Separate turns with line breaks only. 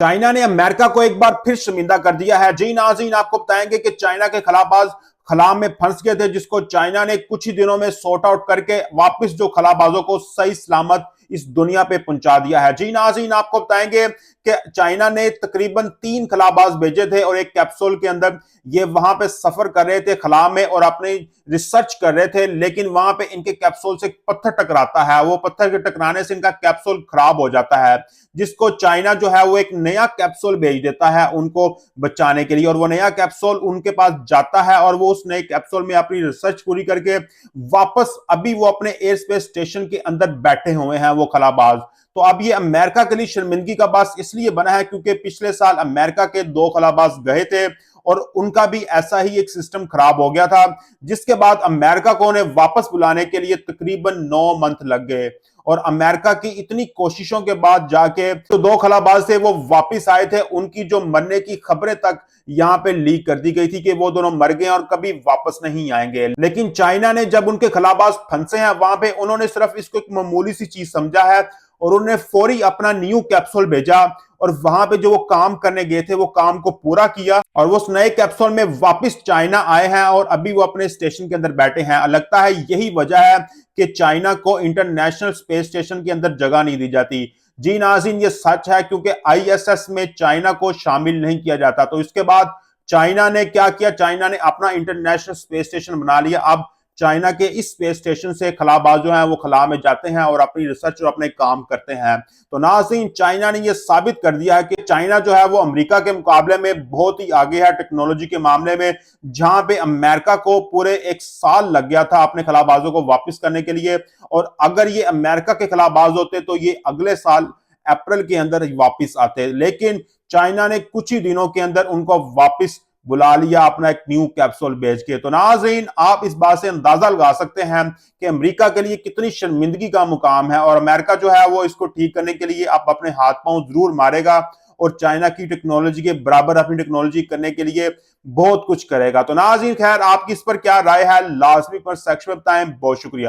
China ने America को एक बार फिर शर्मिंदा कर दिया है। जी नाज़रीन, आपको बताएंगे कि चाइना के खलाबाज खला में फंस गए थे, जिसको चाइना ने कुछ ही दिनों में सॉर्ट आउट करके वापस जो खलाबाजों को सही सलामत इस दुनिया पे पहुंचा दिया है। जी नाज़रीन, आपको बताएंगे कि चाइना ने तकरीबन 3 खलाबाज भेजे थे और एक कैप्सूल के अंदर ये वहां पे सफर कर रहे थे खला में और अपनी रिसर्च कर रहे थे, लेकिन वहां पे इनके कैप्सूल से पत्थर टकराता है। वो पत्थर के टकराने से इनका कैप्सूल खराब हो जाता है, जिसको चाइना जो है वो एक नया कैप्सूल भेज देता है उनको बचाने के लिए। और वो नया कैप्सूल उनके पास जाता है और वो उस नए कैप्सूल में अपनी रिसर्च पूरी करके वापस अभी वो अपने एयर स्पेस स्टेशन के अंदर बैठे हुए हैं वो खलाबाज। तो अब ये अमेरिका के लिए शर्मिंदगी का बास इसलिए बना है क्योंकि पिछले साल अमेरिका के 2 खलाबाज गए थे और उनका भी ऐसा ही एक सिस्टम खराब हो गया था, जिसके बाद अमेरिका को उन्हें वापस बुलाने के लिए तकरीबन 9 मंथ लग गए। और अमेरिका की इतनी कोशिशों के बाद जाके तो 2 खलाबाज थे वो वापस आए थे। उनकी जो मरने की खबरें तक यहां पे लीक कर दी गई थी कि वो दोनों मर गए और कभी वापस नहीं आएंगे। लेकिन चाइना ने जब उनके खलाबाज फंसे हैं वहां पे, उन्होंने सिर्फ इसको एक मामूली सी चीज समझा है और उन्होंने फौरी अपना न्यू कैप्सूल भेजा और वहां पे जो वो काम करने गए थे वो काम को पूरा किया और वो उस नए कैप्सूल में वापस चाइना आए हैं और अभी वो अपने स्टेशन के अंदर बैठे हैं। लगता है यही वजह है कि चाइना को इंटरनेशनल स्पेस स्टेशन के अंदर जगह नहीं दी जाती। जी नाज़रीन, ये सच है क्योंकि आईएसएस में चाइना को शामिल नहीं किया जाता। तो इसके बाद चाइना ने क्या किया, चाइना ने अपना इंटरनेशनल स्पेस स्टेशन बना लिया। अब चाइना के इस स्पेस स्टेशन से खलाबाज जो हैं वो खला में जाते हैं और अपनी रिसर्च और अपने काम करते हैं। तो नाज़रीन, चाइना ने यह साबित कर दिया है कि चाइना जो है वो अमेरिका के मुकाबले में बहुत ही आगे है टेक्नोलॉजी के मामले में। जहां पे अमेरिका को पूरे 1 साल लग गया था अपने खलाबाजों को वापस करने के लिए, और अगर ये अमेरिका के खलाबाज होते तो ये अगले साल अप्रैल के अंदर वापस आते। लेकिन चाइना ने कुछ ही दिनों के अंदर उनको वापस बुला लिया अपना एक न्यू कैप्सूल भेज के। तो नाज़रीन, आप इस बात से अंदाजा लगा सकते हैं कि अमेरिका के लिए कितनी शर्मिंदगी का मुकाम है, और अमेरिका जो है वो इसको ठीक करने के लिए आप अपने हाथ पांव जरूर मारेगा और चाइना की टेक्नोलॉजी के बराबर अपनी टेक्नोलॉजी करने के लिए बहुत कुछ करेगा। तो नाज़रीन, खैर आपकी इस पर क्या राय है, लाजमी पर सेक्शन में बताएं। बहुत शुक्रिया।